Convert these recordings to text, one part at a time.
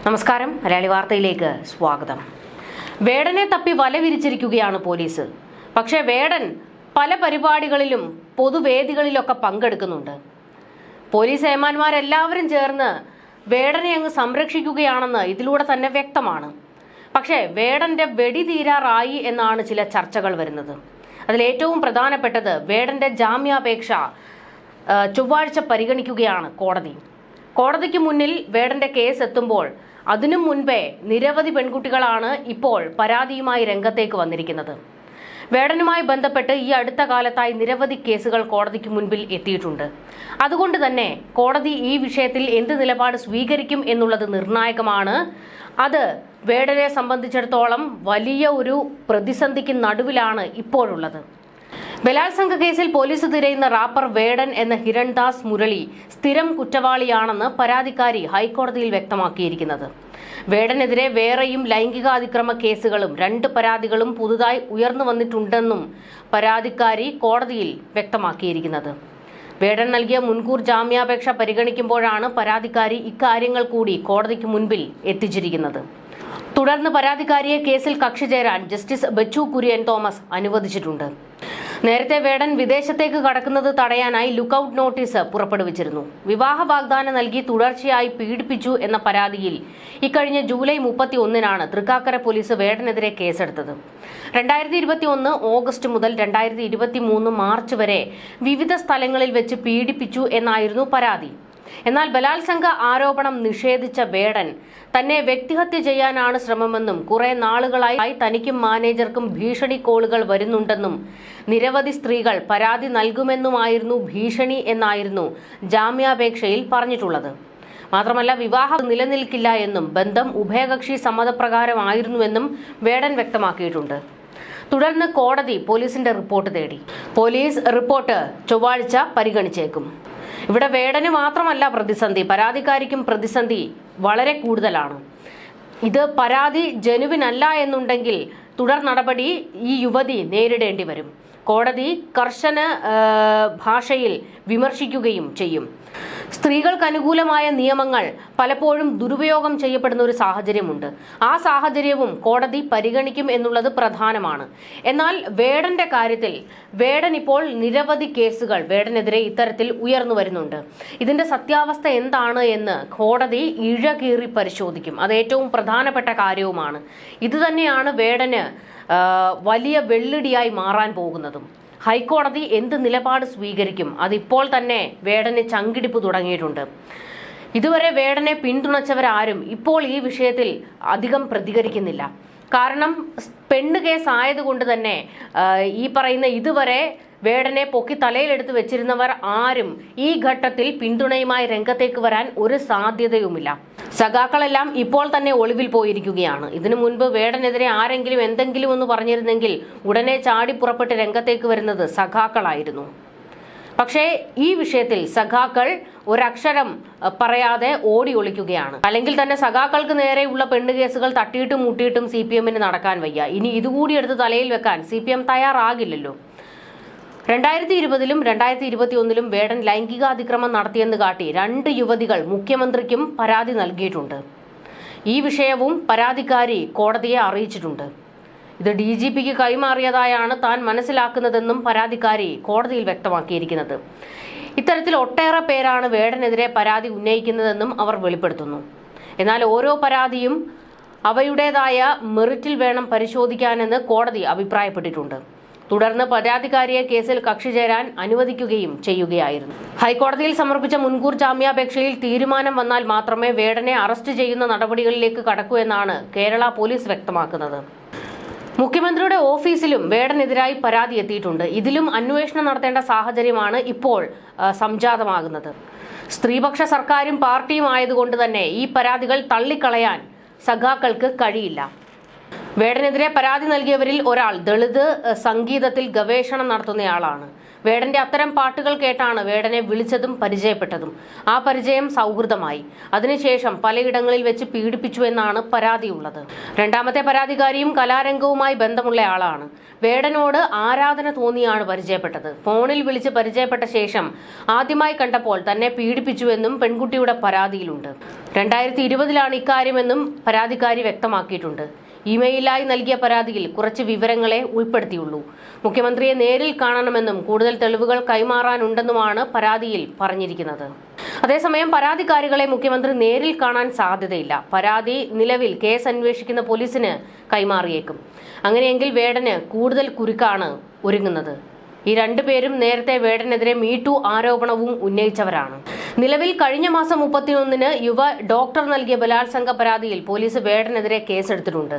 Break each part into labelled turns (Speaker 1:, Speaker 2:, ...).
Speaker 1: നമസ്കാരം, മലയാളി വാർത്തയിലേക്ക് സ്വാഗതം. വേടനെ തപ്പി വല വിരിച്ചിരിക്കുകയാണ് പോലീസ്. പക്ഷേ വേടൻ പല പരിപാടികളിലും പൊതുവേദികളിലൊക്കെ പങ്കെടുക്കുന്നുണ്ട്. പോലീസ് ഏമാന്മാരെല്ലാവരും ചേർന്ന് വേടനെ അങ്ങ് സംരക്ഷിക്കുകയാണെന്ന് ഇതിലൂടെ തന്നെ വ്യക്തമാണ്. പക്ഷേ വേടന്റെ വെടി തീരാറായി എന്നാണ് ചില ചർച്ചകൾ വരുന്നത്. അതിലേറ്റവും പ്രധാനപ്പെട്ടത് വേടന്റെ ജാമ്യാപേക്ഷ ചൊവ്വാഴ്ച പരിഗണിക്കുകയാണ് കോടതി. കോടതിക്ക് മുന്നിൽ വേടന്റെ കേസ് എത്തുമ്പോൾ അതിനു മുൻപേ നിരവധി പെൺകുട്ടികളാണ് ഇപ്പോൾ പരാതിയുമായി രംഗത്തേക്ക് വന്നിരിക്കുന്നത്. വേടനുമായി ബന്ധപ്പെട്ട് ഈ അടുത്ത കാലത്തായി നിരവധി കേസുകൾ കോടതിക്ക് മുൻപിൽ എത്തിയിട്ടുണ്ട്. അതുകൊണ്ട് തന്നെ കോടതി ഈ വിഷയത്തിൽ എന്ത് നിലപാട് സ്വീകരിക്കും എന്നുള്ളത് നിർണായകമാണ്. അത് വേടനെ സംബന്ധിച്ചിടത്തോളം വലിയ ഒരു പ്രതിസന്ധിക്ക് നടുവിലാണ് ഇപ്പോഴുള്ളത്. ബലാത്സംഗ കേസിൽ പോലീസ് തിരയുന്ന റാപ്പർ വേടൻ എന്ന ഹിരൺദാസ് മുരളി സ്ഥിരം കുറ്റവാളിയാണെന്ന് പരാതിക്കാരി ഹൈക്കോടതിയിൽ വ്യക്തമാക്കിയിരിക്കുന്നത്. വേടനെതിരെ വേറെയും ലൈംഗികാതിക്രമ കേസുകളും 2 പരാതികളും പുതുതായി ഉയർന്നു വന്നിട്ടുണ്ടെന്നും പരാതിക്കാരി കോടതിയിൽ വ്യക്തമാക്കിയിരിക്കുന്നത്. വേടൻ നൽകിയ മുൻകൂർ ജാമ്യാപേക്ഷ പരിഗണിക്കുമ്പോഴാണ് പരാതിക്കാരി ഇക്കാര്യങ്ങൾ കൂടി കോടതിക്ക് മുൻപിൽ എത്തിച്ചിരിക്കുന്നത്. തുടർന്ന് പരാതിക്കാരിയെ കേസിൽ കക്ഷി ചേരാൻ ജസ്റ്റിസ് ബച്ചു കുര്യൻ തോമസ് അനുവദിച്ചിട്ടുണ്ട്. നേരത്തെ വേടൻ വിദേശത്തേക്ക് കടക്കുന്നത് തടയാനായി ലുക്കൌട്ട് നോട്ടീസ് പുറപ്പെടുവിച്ചിരുന്നു. വിവാഹ വാഗ്ദാനം നൽകി തുടർച്ചയായി പീഡിപ്പിച്ചു എന്ന പരാതിയിൽ ഇക്കഴിഞ്ഞ ജൂലൈ 31-നാണ് തൃക്കാക്കര പോലീസ് വേടനെതിരെ കേസെടുത്തത്. 2021 ഓഗസ്റ്റ് മുതൽ 2023 മാർച്ച് വരെ വിവിധ സ്ഥലങ്ങളിൽ വെച്ച് പീഡിപ്പിച്ചു എന്നായിരുന്നു പരാതി. എന്നാൽ ബലാത്സംഗ ആരോപണം നിഷേധിച്ച വേടൻ തന്നെ വ്യക്തിഹത്യ ചെയ്യാനാണ് ശ്രമമെന്നും കുറെ നാളുകളായി തനിക്കും മാനേജർക്കും ഭീഷണി കോളുകൾ വരുന്നുണ്ടെന്നും നിരവധി സ്ത്രീകൾ പരാതി നൽകുമെന്നുമായിരുന്നു ഭീഷണി എന്നായിരുന്നു ജാമ്യാപേക്ഷയിൽ പറഞ്ഞിട്ടുള്ളത്. മാത്രമല്ല വിവാഹം നിലനിൽക്കില്ല എന്നും ബന്ധം ഉഭയകക്ഷി സമ്മതപ്രകാരമായിരുന്നുവെന്നും വേടൻ വ്യക്തമാക്കിയിട്ടുണ്ട്. തുടർന്ന് കോടതി പോലീസിന്റെ റിപ്പോർട്ട് തേടി. പോലീസ് റിപ്പോർട്ട് ചൊവ്വാഴ്ച പരിഗണിച്ചേക്കും. ഇവിടെ വേടന് മാത്രമല്ല പ്രതിസന്ധി, പരാതിക്കാരിക്കും പ്രതിസന്ധി വളരെ കൂടുതലാണ്. ഇത് പരാതി ജനുവിനല്ല എന്നുണ്ടെങ്കിൽ തുടർ നടപടി ഈ യുവതി നേരിടേണ്ടി വരും. കോടതി കർശന ഭാഷയിൽ വിമർശിക്കുകയും ചെയ്യും. സ്ത്രീകൾക്ക് അനുകൂലമായ നിയമങ്ങൾ പലപ്പോഴും ദുരുപയോഗം ചെയ്യപ്പെടുന്ന ഒരു സാഹചര്യമുണ്ട്. ആ സാഹചര്യവും കോടതി പരിഗണിക്കും എന്നുള്ളത് പ്രധാനമാണ്. എന്നാൽ വേടന്റെ കാര്യത്തിൽ വേടൻ ഇപ്പോൾ നിരവധി കേസുകൾ വേടനെതിരെ ഇത്തരത്തിൽ ഉയർന്നു വരുന്നുണ്ട്. ഇതിന്റെ സത്യാവസ്ഥ എന്താണ് എന്ന് കോടതി ഇഴകീറി പരിശോധിക്കും. അത് ഏറ്റവും പ്രധാനപ്പെട്ട കാര്യവുമാണ്. ഇത് തന്നെയാണ് വേടന് വലിയ വെള്ളിടിയായി മാറാൻ പോകുന്നതും. ഹൈക്കോടതി എന്ത് നിലപാട് സ്വീകരിക്കും അതിപ്പോൾ തന്നെ വേടന് ചങ്കിടിപ്പ് തുടങ്ങിയിട്ടുണ്ട്. ഇതുവരെ വേടനെ പിന്തുണച്ചവരാരും ഇപ്പോൾ ഈ വിഷയത്തിൽ അധികം പ്രതികരിക്കുന്നില്ല. കാരണം പെണ്ണ് കേസ് ആയതുകൊണ്ട് തന്നെ ഈ പറയുന്ന ഇതുവരെ വേടനെ പൊക്കി തലയിലെടുത്ത് വെച്ചിരുന്നവർ ആരും ഈ ഘട്ടത്തിൽ പിന്തുണയുമായി രംഗത്തേക്ക് വരാൻ ഒരു സാധ്യതയുമില്ല. സഖാക്കളെല്ലാം ഇപ്പോൾ തന്നെ ഒളിവിൽ പോയിരിക്കുകയാണ്. ഇതിനു മുൻപ് വേടനെതിരെ ആരെങ്കിലും എന്തെങ്കിലും ഒന്ന് പറഞ്ഞിരുന്നെങ്കിൽ ഉടനെ ചാടി പുറപ്പെട്ട് രംഗത്തേക്ക് വരുന്നത് സഖാക്കളായിരുന്നു. പക്ഷേ ഈ വിഷയത്തിൽ സഖാക്കൾ ഒരക്ഷരം പറയാതെ ഓടി ഒളിക്കുകയാണ്. അല്ലെങ്കിൽ തന്നെ സഖാക്കൾക്ക് നേരെയുള്ള പെണ്ണ് കേസുകൾ തട്ടിയിട്ടും മുട്ടിയിട്ടും CPM-ന് നടക്കാൻ വയ്യ. ഇനി ഇതുകൂടി എടുത്ത് തലയിൽ വെക്കാൻ CPM തയ്യാറാകില്ലല്ലോ. 2020-ലും 2021-ലും വേടൻ ലൈംഗികാതിക്രമം നടത്തിയെന്ന് കാട്ടി 2 യുവതികൾ മുഖ്യമന്ത്രിക്കും പരാതി നൽകിയിട്ടുണ്ട്. ഈ വിഷയവും പരാതിക്കാരി കോടതിയെ അറിയിച്ചിട്ടുണ്ട്. ഇത് DGPക്ക് കൈമാറിയതായാണ് താൻ മനസ്സിലാക്കുന്നതെന്നും പരാതിക്കാരി കോടതിയിൽ വ്യക്തമാക്കിയിരിക്കുന്നത്. ഇത്തരത്തിൽ ഒട്ടേറെ പേരാണ് വേടനെതിരെ പരാതി ഉന്നയിക്കുന്നതെന്നും അവർ വെളിപ്പെടുത്തുന്നു. എന്നാൽ ഓരോ പരാതിയും അവയുടേതായ മെറിറ്റിൽ വേണം പരിശോധിക്കാനെന്ന് കോടതി അഭിപ്രായപ്പെട്ടിട്ടുണ്ട്. തുടർന്ന് പരാതിക്കാരിയെ കേസിൽ കക്ഷി ചേരാൻ അനുവദിക്കുകയും ചെയ്യുകയായിരുന്നു. ഹൈക്കോടതിയിൽ സമർപ്പിച്ച മുൻകൂർ ജാമ്യാപേക്ഷയിൽ തീരുമാനം വന്നാൽ മാത്രമേ വേടനെ അറസ്റ്റ് ചെയ്യുന്ന നടപടികളിലേക്ക് കടക്കൂ എന്നാണ് കേരള പോലീസ് വ്യക്തമാക്കുന്നത്. മുഖ്യമന്ത്രിയുടെ ഓഫീസിലും വേടനെതിരായി പരാതി എത്തിയിട്ടുണ്ട്. ഇതിലും അന്വേഷണം നടത്തേണ്ട സാഹചര്യമാണ് ഇപ്പോൾ സംജാതമാകുന്നത്. സ്ത്രീപക്ഷ സർക്കാരും പാർട്ടിയും ആയതുകൊണ്ട് തന്നെ ഈ പരാതികൾ തള്ളിക്കളയാൻ സഖാക്കൾക്ക് കഴിയില്ല. വേടനെതിരെ പരാതി നൽകിയവരിൽ ഒരാൾ ദളിത് സംഗീതത്തിൽ ഗവേഷണം നടത്തുന്നയാളാണ്. വേടന്റെ അത്തരം പാട്ടുകൾ കേട്ടാണ് വേടനെ വിളിച്ചതും പരിചയപ്പെട്ടതും. ആ പരിചയം സൗഹൃദമായി. അതിനുശേഷം പലയിടങ്ങളിൽ വെച്ച് പീഡിപ്പിച്ചു എന്നാണ് പരാതിയുള്ളത്. രണ്ടാമത്തെ പരാതിക്കാരിയും കലാരംഗവുമായി ബന്ധമുള്ള ആളാണ്. വേടനോട് ആരാധന തോന്നിയാണ് പരിചയപ്പെട്ടത്. ഫോണിൽ വിളിച്ച് പരിചയപ്പെട്ട ശേഷം ആദ്യമായി കണ്ടപ്പോൾ തന്നെ പീഡിപ്പിച്ചുവെന്നും പെൺകുട്ടിയുടെ പരാതിയിലുണ്ട്. 2020 ഇക്കാര്യമെന്നും പരാതിക്കാരി വ്യക്തമാക്കിയിട്ടുണ്ട്. ഇമെയിലായി നൽകിയ പരാതിയിൽ കുറച്ച് വിവരങ്ങളെ ഉൾപ്പെടുത്തിയുള്ളൂ. മുഖ്യമന്ത്രിയെ നേരിൽ കാണണമെന്നും കൂടുതൽ തെളിവുകൾ കൈമാറാനുണ്ടെന്നുമാണ് പരാതിയിൽ പറഞ്ഞിരിക്കുന്നത്. അതേസമയം പരാതിക്കാരികളെ മുഖ്യമന്ത്രി നേരിൽ കാണാൻ സാധ്യതയില്ല. പരാതി നിലവിൽ കേസ് അന്വേഷിക്കുന്ന പോലീസിന് കൈമാറിയേക്കും. അങ്ങനെയെങ്കിൽ വേടന് കൂടുതൽ കുരുക്കാണ് ഒരുങ്ങുന്നത്. ഈ രണ്ടുപേരും നേരത്തെ വേടനെതിരെ മീടു ആരോപണവും ഉന്നയിച്ചവരാണ്. നിലവിൽ കഴിഞ്ഞ മാസം 31-ന് യുവ ഡോക്ടർ നൽകിയ ബലാത്സംഗ പരാതിയിൽ പോലീസ് വേടനെതിരെ കേസെടുത്തിട്ടുണ്ട്.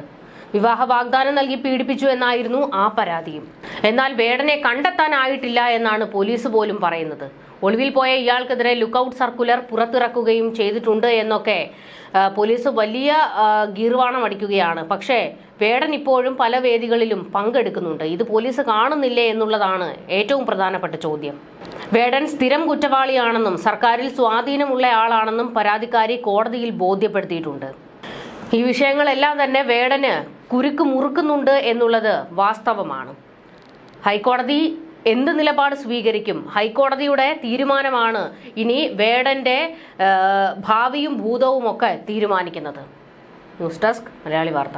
Speaker 1: വിവാഹ വാഗ്ദാനം നൽകി പീഡിപ്പിച്ചു എന്നായിരുന്നു ആ പരാതിയും. എന്നാൽ വേടനെ കണ്ടെത്താനായിട്ടില്ല എന്നാണ് പോലീസ് പോലും പറയുന്നത്. ഒളിവിൽ പോയ ഇയാൾക്കെതിരെ ലുക്കൌട്ട് സർക്കുലർ പുറത്തിറക്കുകയും ചെയ്തിട്ടുണ്ട് എന്നൊക്കെ പോലീസ് വലിയ ഗീർവാണം അടിക്കുകയാണ്. പക്ഷേ വേടൻ ഇപ്പോഴും പല വേദികളിലും പങ്കെടുക്കുന്നുണ്ട്. ഇത് പോലീസ് കാണുന്നില്ലേ എന്നുള്ളതാണ് ഏറ്റവും പ്രധാനപ്പെട്ട ചോദ്യം. വേടൻ സ്ഥിരം കുറ്റവാളിയാണെന്നും സർക്കാരിൽ സ്വാധീനമുള്ള ആളാണെന്നും പരാതിക്കാരി കോടതിയിൽ ബോധ്യപ്പെടുത്തിയിട്ടുണ്ട്. ഈ വിഷയങ്ങളെല്ലാം തന്നെ വേടന് കുരുക്ക് മുറുക്കുന്നുണ്ട് എന്നുള്ളത് വാസ്തവമാണ്. ഹൈക്കോടതി എന്ത് നിലപാട് സ്വീകരിക്കും? ഹൈക്കോടതിയുടെ തീരുമാനമാണ് ഇനി വേടന്റെ ഭാവിയും ഭൂതവും ഒക്കെ തീരുമാനിക്കുന്നത്. ന്യൂസ് ഡെസ്ക് മലയാളി വാർത്ത.